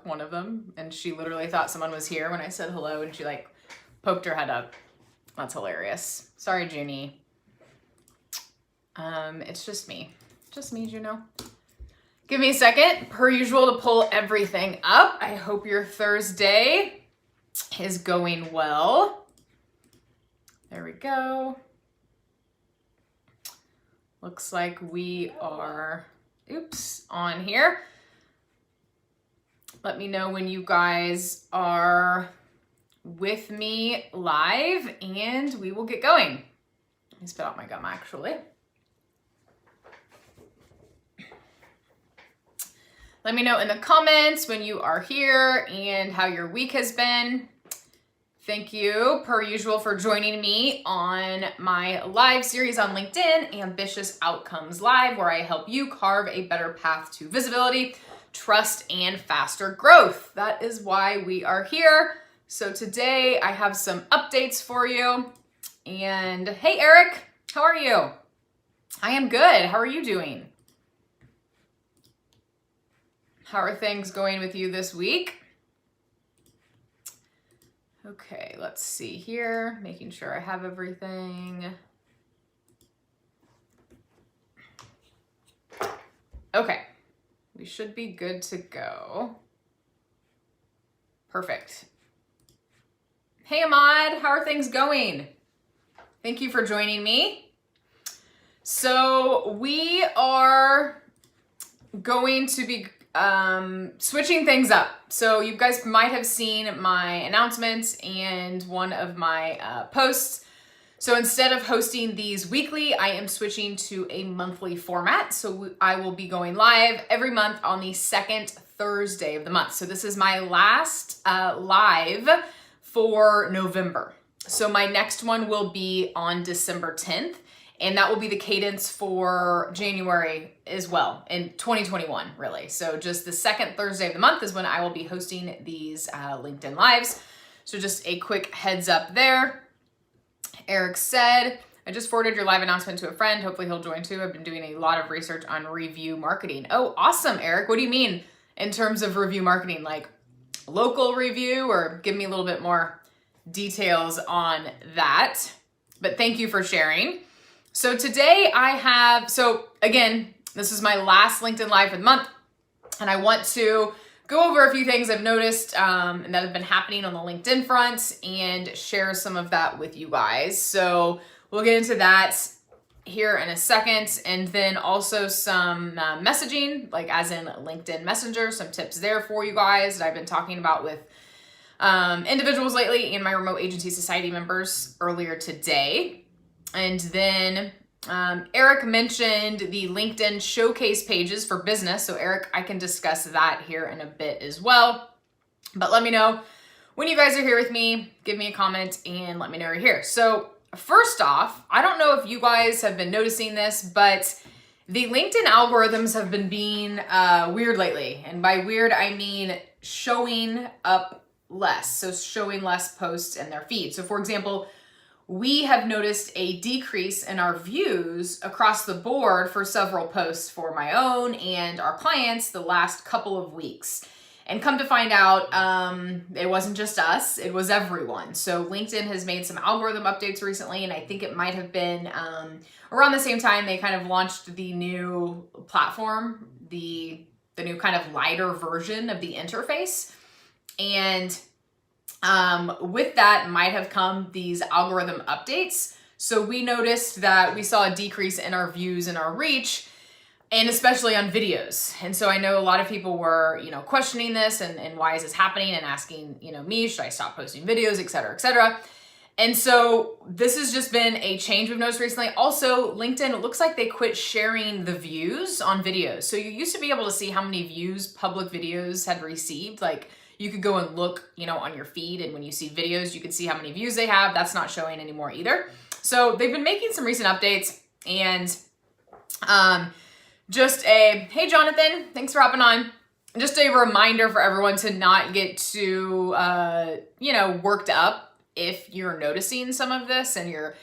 dog, one of them, and she literally thought someone was here when I said hello, and she like poked her head up. That's hilarious. Sorry, Junie. It's just me, Juno. Give me a second, per usual, to pull everything up. I hope your Thursday is going well. There we go. Looks like we are, on here. Let me know when you guys are with me live and we will get going. Let me spit out my gum actually. Let me know in the comments when you are here and how your week has been. Thank you, per usual, for joining me on my live series on LinkedIn, Ambitious Outcomes Live, where I help you carve a better path to visibility, trust, and faster growth. That is why we are here. So today I have some updates for you. And hey, Eric, how are you? I am good. How are you doing? How are things going with you this week? Okay, let's see here, making sure I have everything. Okay, we should be good to go. Perfect. Hey Ahmad, how are things going? Thank you for joining me. So we are going to be switching things up. So you guys might have seen my announcements and one of my posts. So instead of hosting these weekly, I am switching to a monthly format. So I will be going live every month on the second Thursday of the month. So this is my last live for November. So my next one will be on December 10th. And that will be the cadence for January as well in 2021, really. So just the second Thursday of the month is when I will be hosting these LinkedIn Lives. So just a quick heads up there. Eric said, I just forwarded your live announcement to a friend. Hopefully he'll join too. I've been doing a lot of research on review marketing. Oh, awesome, Eric. What do you mean in terms of review marketing? Like local review, or give me a little bit more details on that. But thank you for sharing. So today again, this is my last LinkedIn Live for the month, and I want to go over a few things I've noticed and that have been happening on the LinkedIn front and share some of that with you guys. So we'll get into that here in a second, and then also some messaging, like as in LinkedIn Messenger, some tips there for you guys that I've been talking about with individuals lately and my remote agency society members earlier today. And then Eric mentioned the LinkedIn showcase pages for business. So Eric, I can discuss that here in a bit as well. But let me know when you guys are here with me, give me a comment and let me know you're here. So first off, I don't know if you guys have been noticing this, but the LinkedIn algorithms have been being weird lately. And by weird, I mean showing up less. So showing less posts in their feed. So for example, we have noticed a decrease in our views across the board for several posts for my own and our clients the last couple of weeks. And come to find out, it wasn't just us, it was everyone. So LinkedIn has made some algorithm updates recently, and I think it might have been around the same time they kind of launched the new platform, the new kind of lighter version of the interface. And with that might have come these algorithm updates. So we noticed that we saw a decrease in our views and our reach, and especially on videos. And so I know a lot of people were, questioning this and why is this happening, and asking, me, should I stop posting videos, et cetera, et cetera. And so this has just been a change we've noticed recently. Also, LinkedIn, it looks like they quit sharing the views on videos. So you used to be able to see how many views public videos had received. Like you could go and look, on your feed, and when you see videos, you can see how many views they have. That's not showing anymore either. So they've been making some recent updates, and just a, hey Jonathan, thanks for hopping on. Just a reminder for everyone to not get too, worked up if you're noticing some of this and your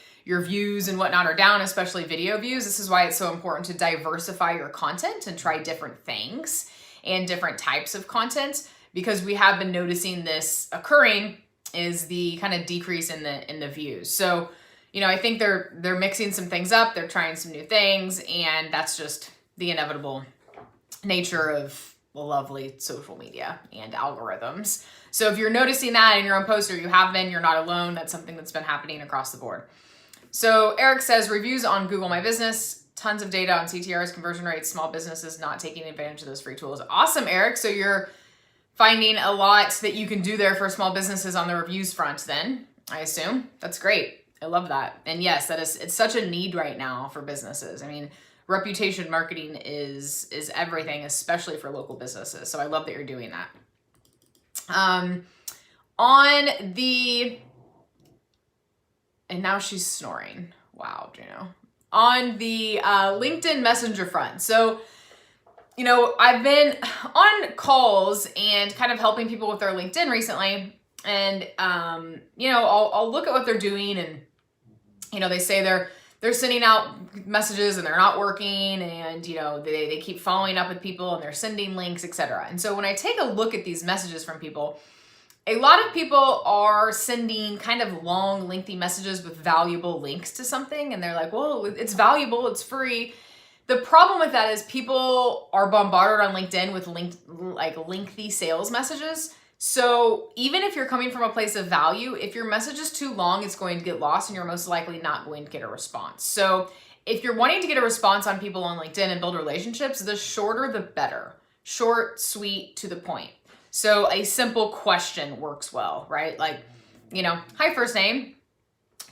views and whatnot are down, especially video views. This is why it's so important to diversify your content and try different things and different types of content, because we have been noticing this occurring, is the kind of decrease in the views. So, you know, I think they're mixing some things up, they're trying some new things, and that's just the inevitable nature of lovely social media and algorithms. So if you're noticing that in your own post, or you have been, you're not alone. That's something that's been happening across the board. So Eric says, reviews on Google My Business, tons of data on CTRs, conversion rates, small businesses not taking advantage of those free tools. Awesome, Eric. So you're finding a lot that you can do there for small businesses on the reviews front then, I assume. That's great. I love that. And yes, it's such a need right now for businesses. I mean, reputation marketing is everything, especially for local businesses. So I love that you're doing that. And now she's snoring. Wow, Juno. On the LinkedIn Messenger front. So, you know, I've been on calls and kind of helping people with their LinkedIn recently. And, you know, I'll look at what they're doing, and, you know, they say they're sending out messages and they're not working, and, you know, they keep following up with people and they're sending links, etc. And so when I take a look at these messages from people, a lot of people are sending kind of long, lengthy messages with valuable links to something, and they're like, well, it's valuable, it's free. The problem with that is people are bombarded on LinkedIn with lengthy sales messages. So even if you're coming from a place of value, if your message is too long, it's going to get lost, and you're most likely not going to get a response. So if you're wanting to get a response on people on LinkedIn and build relationships, the shorter the better. Short, sweet, to the point. So a simple question works well, right? Like, you know, hi, first name,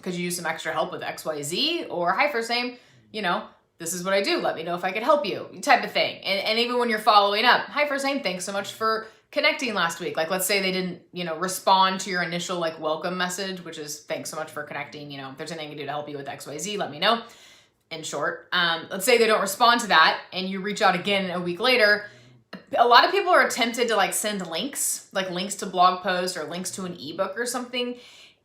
could you use some extra help with XYZ? Or hi, first name, you know, this is what I do. Let me know if I could help you, type of thing. And even when you're following up, hi, first name, thanks so much for connecting last week. Like, let's say they didn't, you know, respond to your initial like welcome message, which is thanks so much for connecting. You know, if there's anything I can do to help you with XYZ, let me know. In short, let's say they don't respond to that and you reach out again a week later. A lot of people are tempted to like send links, like links to blog posts or links to an ebook or something.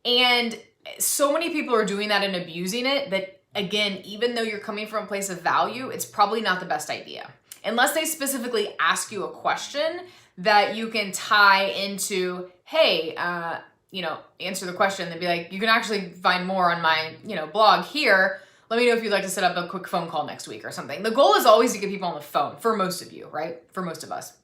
And so many people are doing that and abusing it that, again, even though you're coming from a place of value, it's probably not the best idea. Unless they specifically ask you a question that you can tie into, hey, you know, answer the question. They'd be like, you can actually find more on my, you know, blog here. Let me know if you'd like to set up a quick phone call next week or something. The goal is always to get people on the phone, for most of you, right? For most of us.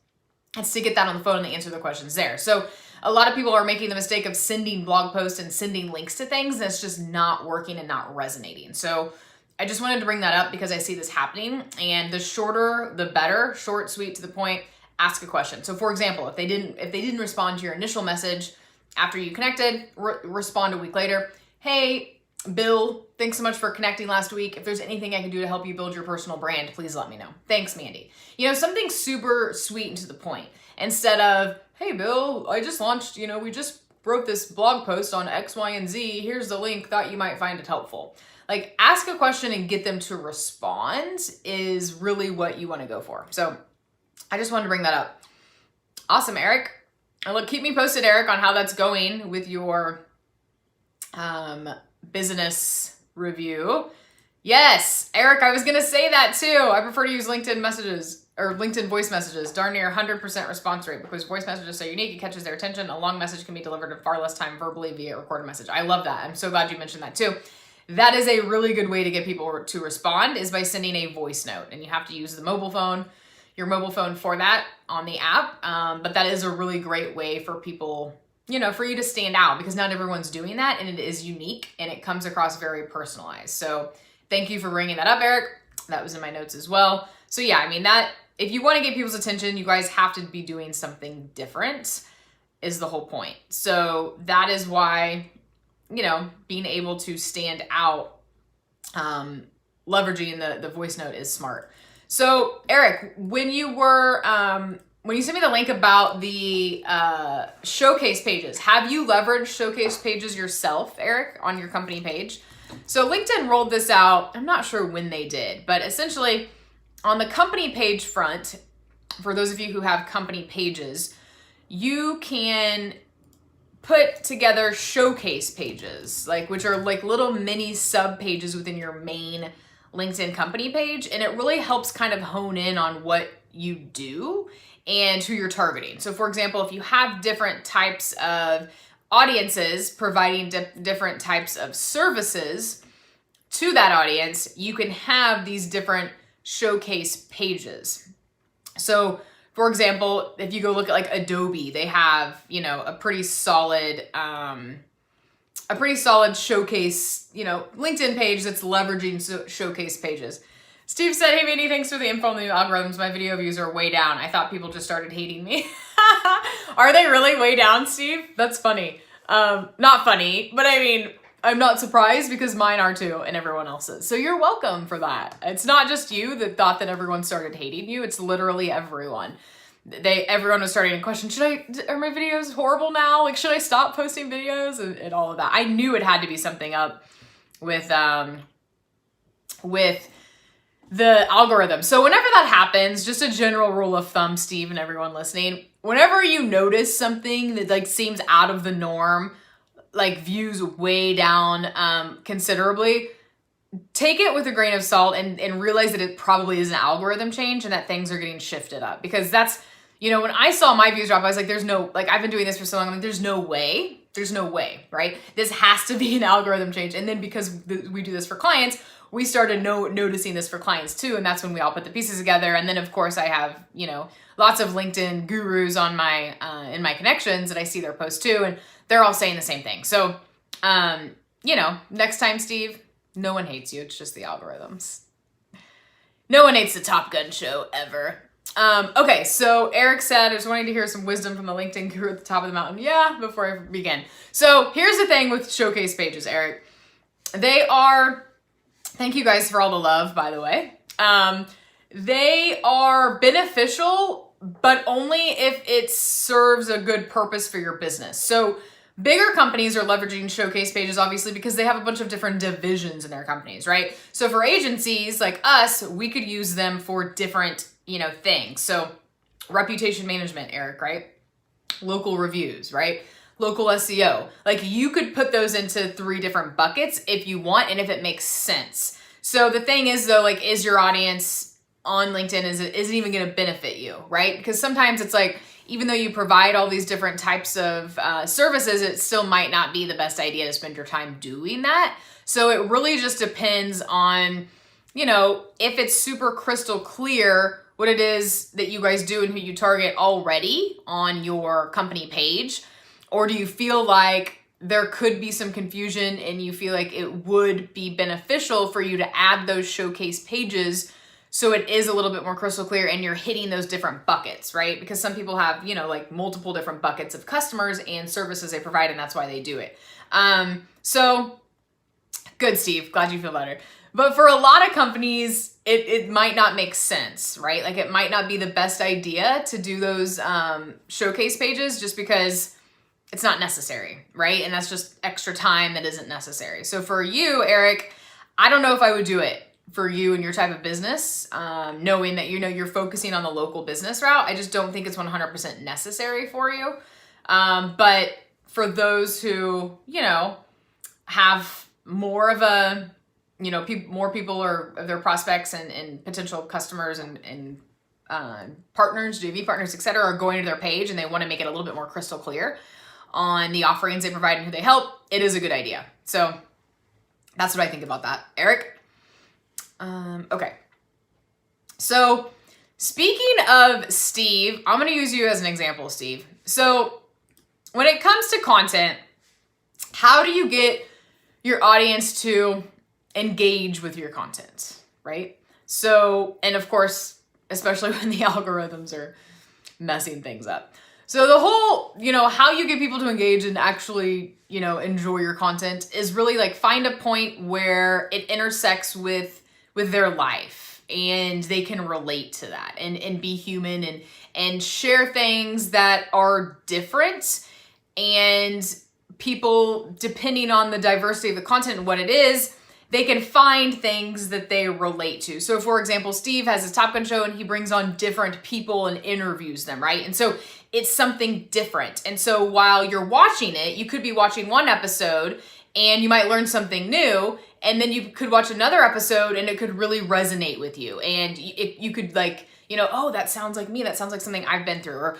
It's to get that on the phone and answer the questions there. So a lot of people are making the mistake of sending blog posts and sending links to things, and it's just not working and not resonating. So I just wanted to bring that up because I see this happening, and the shorter, the better. Short, sweet, to the point, ask a question. So for example, if they didn't respond to your initial message after you connected, respond a week later. Hey, Bill, thanks so much for connecting last week. If there's anything I can do to help you build your personal brand, please let me know. Thanks, Mandy. You know, something super sweet and to the point. Instead of, hey, Bill, I just launched, you know, we just wrote this blog post on X, Y, and Z. Here's the link. Thought you might find it helpful. Like, ask a question and get them to respond is really what you want to go for. So I just wanted to bring that up. Awesome, Eric. And look, keep me posted, Eric, on how that's going with your business review. Yes, Eric, I was going to say that too. I prefer to use LinkedIn messages or LinkedIn voice messages, darn near 100% response rate, because voice messages are so unique, it catches their attention. A long message can be delivered in far less time verbally via recorded message. I love that. I'm so glad you mentioned that too. That is a really good way to get people to respond, is by sending a voice note, and you have to use the mobile phone, your mobile phone for that on the app. But that is a really great way for people, you know, for you to stand out, because not everyone's doing that, and it is unique and it comes across very personalized. So thank you for bringing that up, Eric. That was in my notes as well. So yeah, I mean, that if you want to get people's attention, you guys have to be doing something different is the whole point. So that is why, you know, being able to stand out, leveraging the voice note is smart. So Eric, when you sent me the link about the showcase pages, have you leveraged showcase pages yourself, Eric, on your company page? So LinkedIn rolled this out. I'm not sure when they did, but essentially on the company page front, for those of you who have company pages, you can put together showcase pages, which are like little mini sub pages within your main LinkedIn company page. And it really helps kind of hone in on what you do and who you're targeting. So for example, if you have different types of audiences providing different types of services to that audience, you can have these different showcase pages. So for example, if you go look at like Adobe, they have, you know, a pretty solid showcase, you know, LinkedIn page that's leveraging showcase pages. Steve said, hey Mandy, thanks for the info on the new algorithms. My video views are way down. I thought people just started hating me. Are they really way down, Steve? That's funny. Not funny, but I mean, I'm not surprised because mine are too and everyone else's. So you're welcome for that. It's not just you that thought that everyone started hating you. It's literally everyone. Everyone was starting to question, are my videos horrible now? Like, should I stop posting videos and all of that? I knew it had to be something up with the algorithm. So whenever that happens, just a general rule of thumb, Steve and everyone listening, whenever you notice something that like seems out of the norm, like views way down considerably, take it with a grain of salt and realize that it probably is an algorithm change and that things are getting shifted up. Because that's, you know, when I saw my views drop, I was like, there's no, like, I've been doing this for so long, I'm like, there's no way, right? This has to be an algorithm change. And then because we do this for clients, we started noticing this for clients too. And that's when we all put the pieces together. And then of course I have, you know, lots of LinkedIn gurus on my, in my connections, and I see their posts too. And they're all saying the same thing. So, you know, next time, Steve, no one hates you. It's just the algorithms. No one hates the Top Gun show ever. Okay, so Eric said, I just wanted to hear some wisdom from the LinkedIn guru at the top of the mountain. Yeah, before I begin. So here's the thing with showcase pages, Eric. They are, thank you guys for all the love, by the way. They are beneficial, but only if it serves a good purpose for your business. So bigger companies are leveraging showcase pages, obviously, because they have a bunch of different divisions in their companies, right? So for agencies like us, we could use them for different, you know, things. So reputation management, Eric, right? Local reviews, right? Local SEO. Like you could put those into 3 different buckets if you want and if it makes sense. So the thing is though, like, is your audience on LinkedIn, is it even going to benefit you, right? Because sometimes it's like, even though you provide all these different types of services, it still might not be the best idea to spend your time doing that. So it really just depends on, you know, if it's super crystal clear what it is that you guys do and who you target already on your company page, or do you feel like there could be some confusion and you feel like it would be beneficial for you to add those showcase pages so it is a little bit more crystal clear and you're hitting those different buckets, right? Because some people have, you know, like multiple different buckets of customers and services they provide, and that's why they do it. So good, Steve. Glad you feel better. But for a lot of companies, it might not make sense, right? Like it might not be the best idea to do those showcase pages just because it's not necessary, right? And that's just extra time that isn't necessary. So for you, Eric, I don't know if I would do it for you and your type of business, knowing that, you know, you're focusing on the local business route. I just don't think it's 100% necessary for you. But for those who, you know, have more of a, you know, more people or their prospects and potential customers and partners, JV partners, et cetera, are going to their page and they want to make it a little bit more crystal clear on the offerings they provide and who they help, it is a good idea. So that's what I think about that. Eric? Okay. So speaking of Steve, I'm going to use you as an example, Steve. So when it comes to content, how do you get your audience to engage with your content, right? So, and of course, especially when the algorithms are messing things up. So the whole, you know, how you get people to engage and actually, you know, enjoy your content is really like find a point where it intersects with their life and they can relate to that and be human and share things that are different, and people, depending on the diversity of the content and what it is, they can find things that they relate to. So for example, Steve has his Top Gun show and he brings on different people and interviews them, right? And so it's something different. And so while you're watching it, you could be watching one episode and you might learn something new, and then you could watch another episode and it could really resonate with you. And you could, like, oh, that sounds like me. That sounds like something I've been through. Or,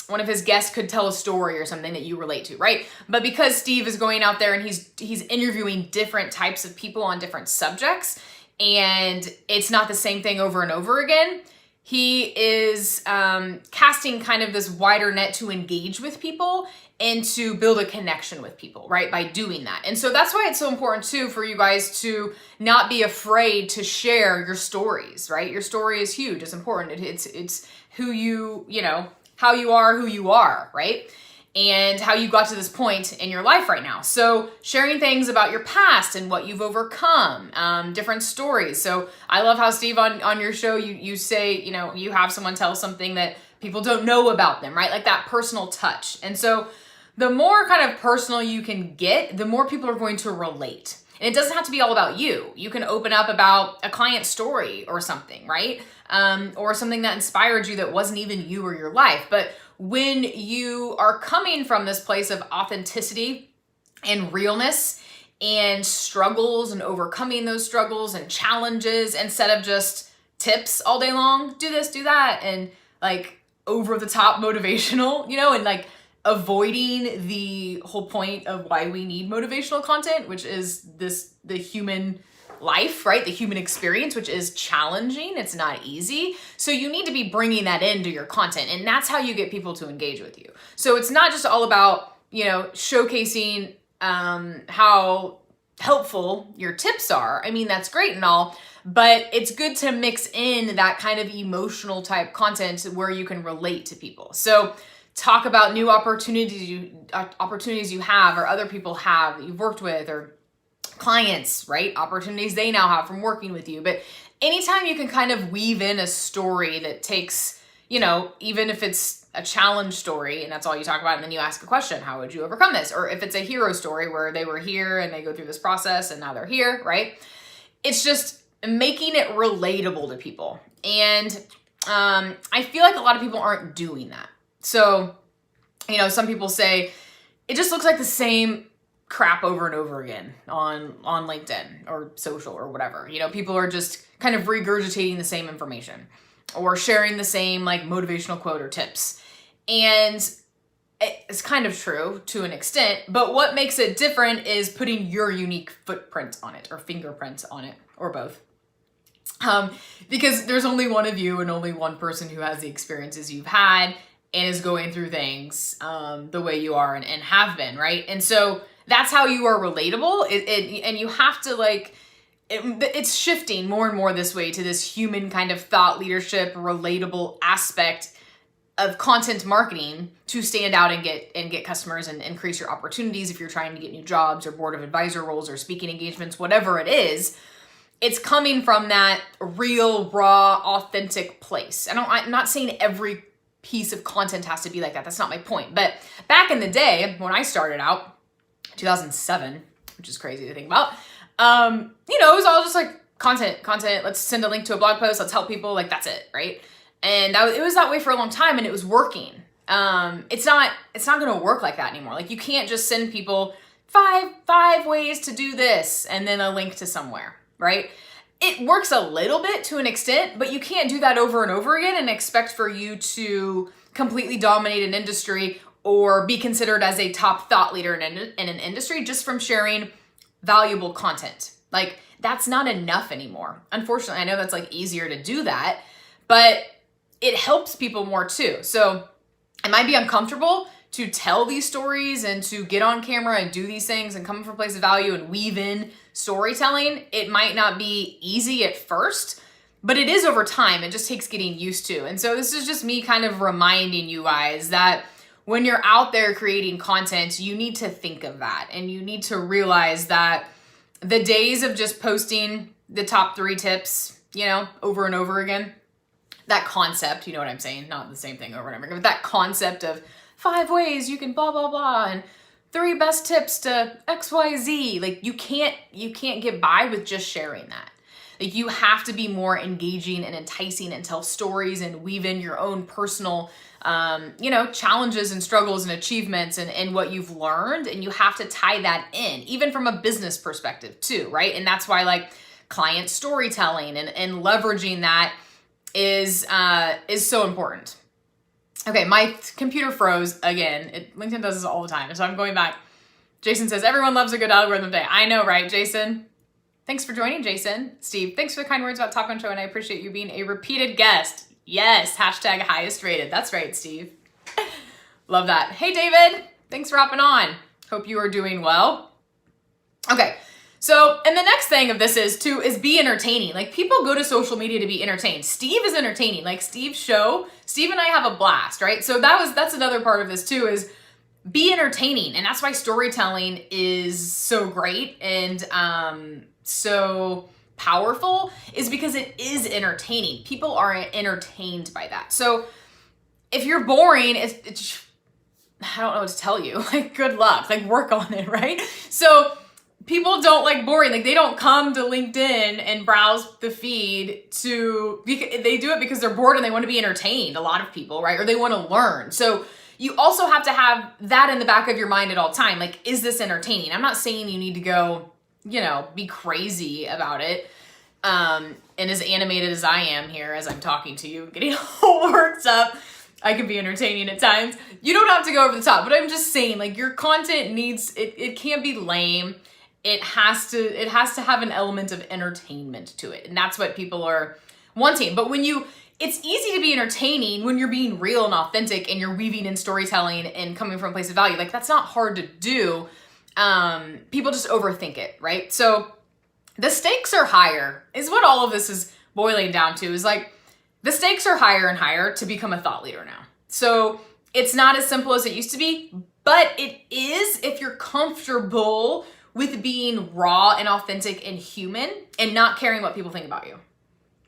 one of his guests could tell a story or something that you relate to, right? But because Steve is going out there and he's interviewing different types of people on different subjects, and it's not the same thing over and over again, he is casting kind of this wider net to engage with people and to build a connection with people, right? By doing that. And so that's why it's so important too for you guys to not be afraid to share your stories, right? Your story is huge. It's important. It's who how you are, who you are, right? And how you got to this point in your life right now. So sharing things about your past and what you've overcome, different stories. So I love how, Steve, on your show, you say, you have someone tell something that people don't know about them, right? Like that personal touch. And so the more kind of personal you can get, the more people are going to relate. And it doesn't have to be all about you. You can open up about a client story or something, right? Or something that inspired you that wasn't even you or your life. But when you are coming from this place of authenticity and realness and struggles and overcoming those struggles and challenges, instead of just tips all day long, do this, do that, and like over the top motivational, and like avoiding the whole point of why we need motivational content, which is the human life, right? The human experience, which is challenging. It's not easy. So you need to be bringing that into your content. And that's how you get people to engage with you. So it's not just all about, showcasing how helpful your tips are. I mean, that's great and all, but it's good to mix in that kind of emotional type content where you can relate to people. So talk about new opportunities you have or other people have that you've worked with, or clients, right? Opportunities they now have from working with you. But anytime you can kind of weave in a story that takes, even if it's a challenge story and that's all you talk about, and then you ask a question, how would you overcome this? Or if it's a hero story where they were here and they go through this process and now they're here, right? It's just making it relatable to people. And I feel like a lot of people aren't doing that. So, some people say it just looks like the same crap over and over again on LinkedIn or social or whatever. People are just kind of regurgitating the same information or sharing the same like motivational quote or tips. And it's kind of true to an extent, but what makes it different is putting your unique footprint on it or fingerprint on it or both. Because there's only one of you and only one person who has the experiences you've had and is going through things the way you are and have been, right? And so that's how you are relatable. And you have to it's shifting more and more this way to this human kind of thought leadership, relatable aspect of content marketing to stand out and get customers and increase your opportunities if you're trying to get new jobs or board of advisor roles or speaking engagements, whatever it is. It's coming from that real, raw, authentic place. I'm not saying every piece of content has to be like that. That's not my point. But back in the day, when I started out, 2007, which is crazy to think about, it was all just like content. Let's send a link to a blog post. Let's help people. Like, that's it, right? And it was that way for a long time, and it was working. It's not going to work like that anymore. Like, you can't just send people five ways to do this and then a link to somewhere, right? It works a little bit to an extent, but you can't do that over and over again and expect for you to completely dominate an industry or be considered as a top thought leader in an industry just from sharing valuable content. Like, that's not enough anymore. Unfortunately, I know that's like easier to do that, but it helps people more too. So it might be uncomfortable to tell these stories and to get on camera and do these things and come from a place of value and weave in storytelling. It might not be easy at first, but it is over time. It just takes getting used to. And so this is just me kind of reminding you guys that when you're out there creating content, you need to think of that. And you need to realize that the days of just posting the top 3 tips, over and over again, that concept, you know what I'm saying? Not the same thing over and over again, but that concept of 5 ways you can blah, blah, blah, and 3 best tips to XYZ. Like, you can't get by with just sharing that. Like, you have to be more engaging and enticing and tell stories and weave in your own personal, challenges and struggles and achievements and what you've learned. And you have to tie that in, even from a business perspective too, right? And that's why like client storytelling and leveraging that is so important. Okay, my computer froze again. LinkedIn does this all the time, so I'm going back. Jason says, everyone loves a good algorithm day. I know, right, Jason? Thanks for joining, Jason. Steve, thanks for the kind words about Top Gun Show, and I appreciate you being a repeated guest. Yes, hashtag highest rated. That's right, Steve. Love that. Hey, David. Thanks for hopping on. Hope you are doing well. Okay, so, and the next thing of this is be entertaining. Like, people go to social media to be entertained. Steve is entertaining. Like, Steve's show, Steve and I have a blast, right? So that's another part of this too, is be entertaining. And that's why storytelling is so great and so powerful, is because it is entertaining. People are entertained by that. So if you're boring, it's I don't know what to tell you. Like, good luck. Like, work on it, right? So people don't like boring. Like, they don't come to LinkedIn and browse the feed they do it because they're bored and they want to be entertained. A lot of people, right? Or they want to learn. So you also have to have that in the back of your mind at all time. Like, is this entertaining? I'm not saying you need to go, be crazy about it. And as animated as I am here, as I'm talking to you, getting all worked up, I can be entertaining at times. You don't have to go over the top, but I'm just saying, like, your content it can't be lame. It has to have an element of entertainment to it. And that's what people are wanting. But it's easy to be entertaining when you're being real and authentic and you're weaving in storytelling and coming from a place of value. Like, that's not hard to do. People just overthink it, right? So the stakes are higher is what all of this is boiling down to, is like, the stakes are higher and higher to become a thought leader now. So it's not as simple as it used to be, but it is if you're comfortable with being raw and authentic and human and not caring what people think about you.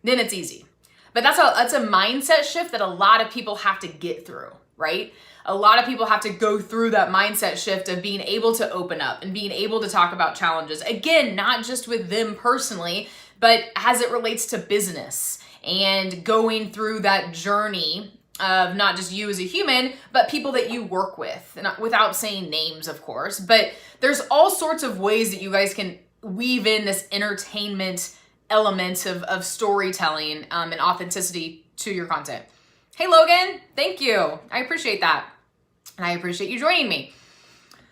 Then it's easy. But that's a mindset shift that a lot of people have to get through, right? A lot of people have to go through that mindset shift of being able to open up and being able to talk about challenges. Again, not just with them personally, but as it relates to business and going through that journey of not just you as a human, but people that you work with, and without saying names, of course. But there's all sorts of ways that you guys can weave in this entertainment element of storytelling and authenticity to your content. Hey, Logan, thank you. I appreciate that. And I appreciate you joining me.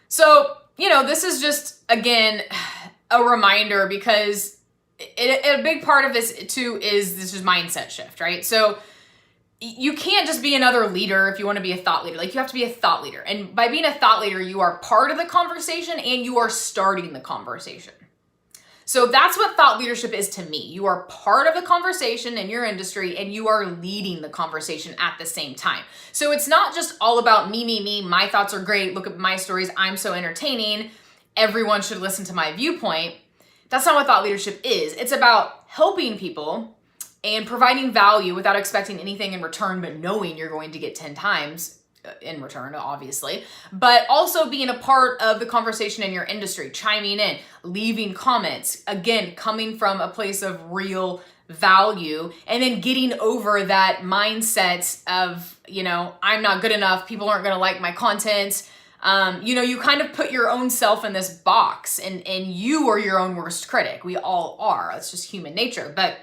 So, this is just, again, a reminder, because a big part of this too is this is mindset shift, right? So you can't just be another leader if you want to be a thought leader. Like, you have to be a thought leader. And by being a thought leader, you are part of the conversation and you are starting the conversation. So that's what thought leadership is to me. You are part of the conversation in your industry and you are leading the conversation at the same time. So it's not just all about me, my thoughts are great, look at my stories, I'm so entertaining, everyone should listen to my viewpoint. That's not what thought leadership is. It's about helping people and providing value without expecting anything in return, but knowing you're going to get 10 times in return, obviously, but also being a part of the conversation in your industry, chiming in, leaving comments, again, coming from a place of real value, and then getting over that mindset of, I'm not good enough, people aren't going to like my content. You kind of put your own self in this box, and you are your own worst critic. We all are. That's just human nature. But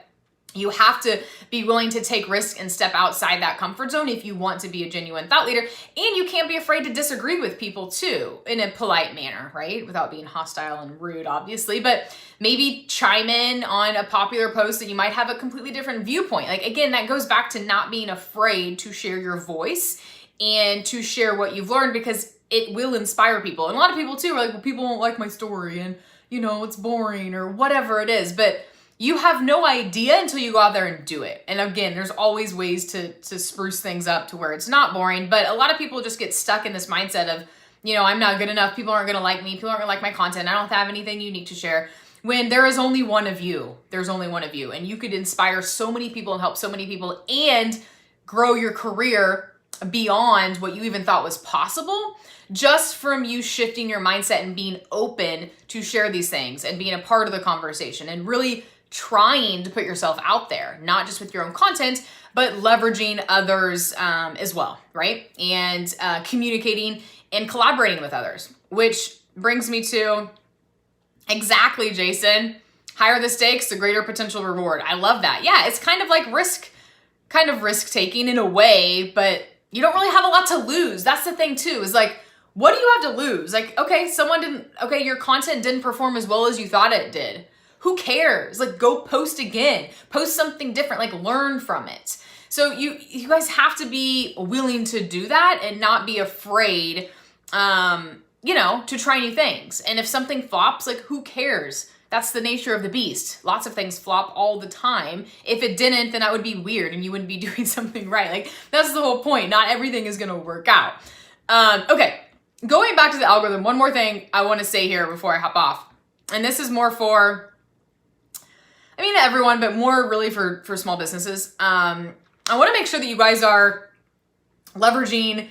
you have to be willing to take risks and step outside that comfort zone if you want to be a genuine thought leader. And you can't be afraid to disagree with people too, in a polite manner, right? Without being hostile and rude, obviously. But maybe chime in on a popular post that you might have a completely different viewpoint. Like, again, that goes back to not being afraid to share your voice and to share what you've learned, because it will inspire people. And a lot of people too are like, well, people won't like my story and, it's boring or whatever it is. But you have no idea until you go out there and do it. And again, there's always ways to spruce things up to where it's not boring. But a lot of people just get stuck in this mindset of, I'm not good enough. People aren't going to like me. People aren't going to like my content. I don't have anything unique to share. When there is only one of you. There's only one of you. And you could inspire so many people and help so many people and grow your career beyond what you even thought was possible, just from you shifting your mindset and being open to share these things and being a part of the conversation and really trying to put yourself out there, not just with your own content, but leveraging others as well, right? And communicating and collaborating with others, which brings me to exactly, Jason, higher the stakes, the greater potential reward. I love that. Yeah, it's kind of like risk kind of risk taking in a way, but you don't really have a lot to lose. That's the thing too, is like, what do you have to lose? Like, okay, your content didn't perform as well as you thought it did. Who cares? Like, go post again, post something different, like learn from it. So you guys have to be willing to do that and not be afraid, to try new things. And if something flops, like, who cares? That's the nature of the beast. Lots of things flop all the time. If it didn't, then that would be weird and you wouldn't be doing something right. Like, that's the whole point. Not everything is going to work out. Okay, going back to the algorithm, one more thing I want to say here before I hop off. And this is more for, everyone, but more really for small businesses. I want to make sure that you guys are leveraging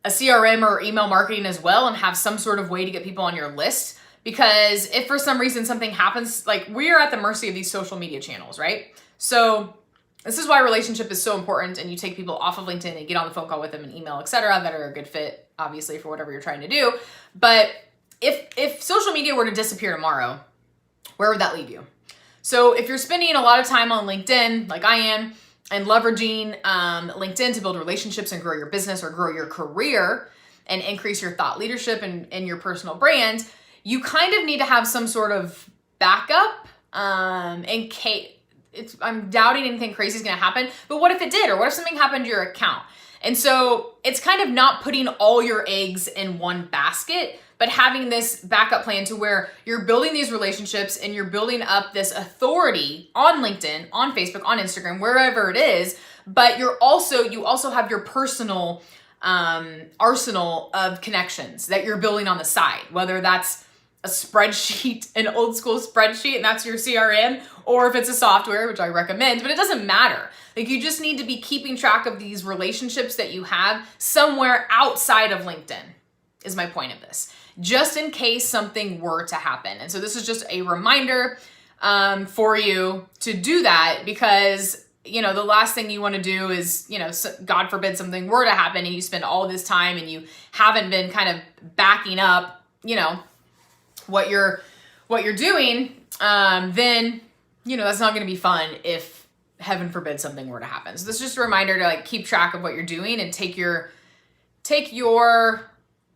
a CRM or email marketing as well and have some sort of way to get people on your list. Because if for some reason something happens, like, we are at the mercy of these social media channels, right? So this is why relationship is so important, and you take people off of LinkedIn and get on the phone call with them and email, etc., that are a good fit, obviously, for whatever you're trying to do. But if social media were to disappear tomorrow, where would that leave you? So if you're spending a lot of time on LinkedIn, like I am, and leveraging LinkedIn to build relationships and grow your business or grow your career and increase your thought leadership and your personal brand, you kind of need to have some sort of backup in case. I'm doubting anything crazy is going to happen, but what if it did? Or what if something happened to your account? And so it's kind of not putting all your eggs in one basket, but having this backup plan to where you're building these relationships and you're building up this authority on LinkedIn, on Facebook, on Instagram, wherever it is. But you also have your personal arsenal of connections that you're building on the side, whether that's a spreadsheet, an old school spreadsheet, and that's your CRM, or if it's a software, which I recommend, but it doesn't matter. Like, you just need to be keeping track of these relationships that you have somewhere outside of LinkedIn, is my point of this, just in case something were to happen. And so this is just a reminder for you to do that, because the last thing you want to do is, God forbid something were to happen and you spend all of this time and you haven't been kind of backing up, what you're doing, then, that's not going to be fun if, heaven forbid, something were to happen. So this is just a reminder to, like, keep track of what you're doing and take your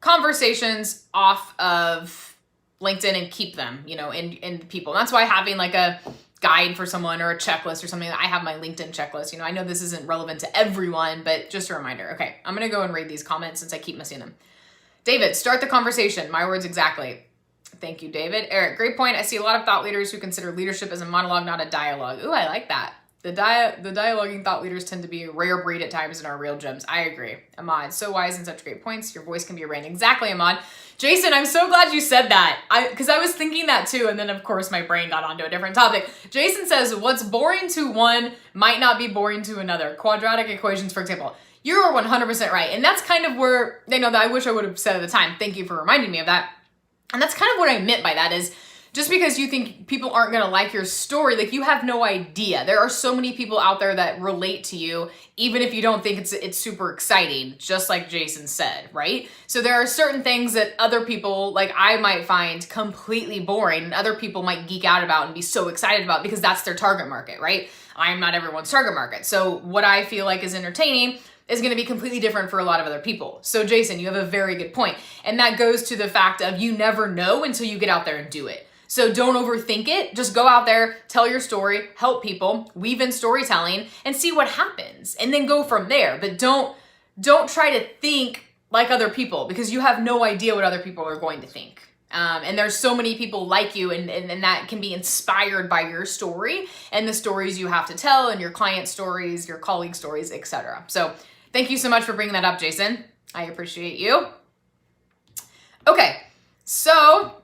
conversations off of LinkedIn and keep them, in people. And that's why having like a guide for someone or a checklist or something, I have my LinkedIn checklist. I know this isn't relevant to everyone, but just a reminder. Okay, I'm going to go and read these comments since I keep missing them. David, start the conversation. My words exactly. Thank you, David. Eric, great point. I see a lot of thought leaders who consider leadership as a monologue, not a dialogue. Ooh, I like that. The dialoguing thought leaders tend to be a rare breed at times and are real gems. I agree. Ahmad, so wise and such great points. Your voice can be a brand. Exactly, Ahmad. Jason, I'm so glad you said that. Because I was thinking that too, and then of course my brain got onto a different topic. Jason says, what's boring to one might not be boring to another. Quadratic equations, for example. You're 100% right. And that's kind of where, that I wish I would have said at the time. Thank you for reminding me of that. And that's kind of what I meant by that is, just because you think people aren't going to like your story, like, you have no idea. There are so many people out there that relate to you, even if you don't think it's super exciting, just like Jason said, right? So there are certain things that other people, like I might find completely boring, and other people might geek out about and be so excited about because that's their target market, right? I'm not everyone's target market. So what I feel like is entertaining is going to be completely different for a lot of other people. So Jason, you have a very good point. And that goes to the fact of you never know until you get out there and do it. So don't overthink it. Just go out there, tell your story, help people, weave in storytelling, and see what happens. And then go from there. But don't try to think like other people, because you have no idea what other people are going to think. And there's so many people like you, and that can be inspired by your story and the stories you have to tell, and your client stories, your colleague stories, etc. So thank you so much for bringing that up, Jason. I appreciate you. Okay, so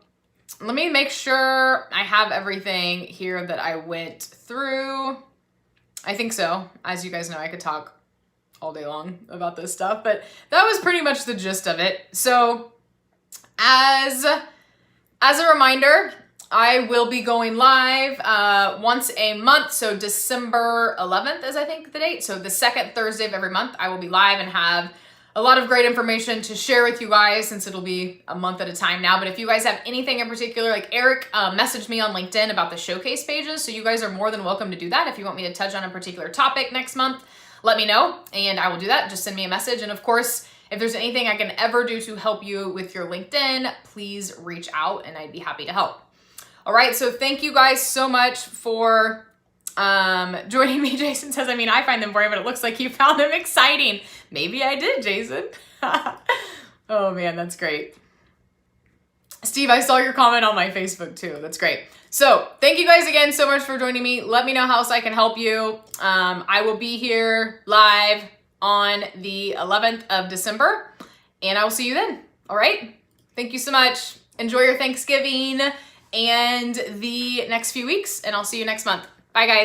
let me make sure I have everything here that I went through. I think so. As you guys know, I could talk all day long about this stuff, but that was pretty much the gist of it. So as a reminder, I will be going live once a month. So December 11th is, I think, the date. So the second Thursday of every month, I will be live and have a lot of great information to share with you guys, since it'll be a month at a time now. But if you guys have anything in particular, like Eric messaged me on LinkedIn about the showcase pages. So you guys are more than welcome to do that. If you want me to touch on a particular topic next month, let me know and I will do that. Just send me a message. And of course, if there's anything I can ever do to help you with your LinkedIn, please reach out and I'd be happy to help. All right, so thank you guys so much for joining me. Jason says, I mean, I find them boring, but it looks like you found them exciting. Maybe I did, Jason. Oh man, that's great. Steve, I saw your comment on my Facebook too. That's great. So thank you guys again so much for joining me. Let me know how else I can help you. I will be here live on the 11th of December and I will see you then. All right. Thank you so much. Enjoy your Thanksgiving and the next few weeks and I'll see you next month. Bye guys.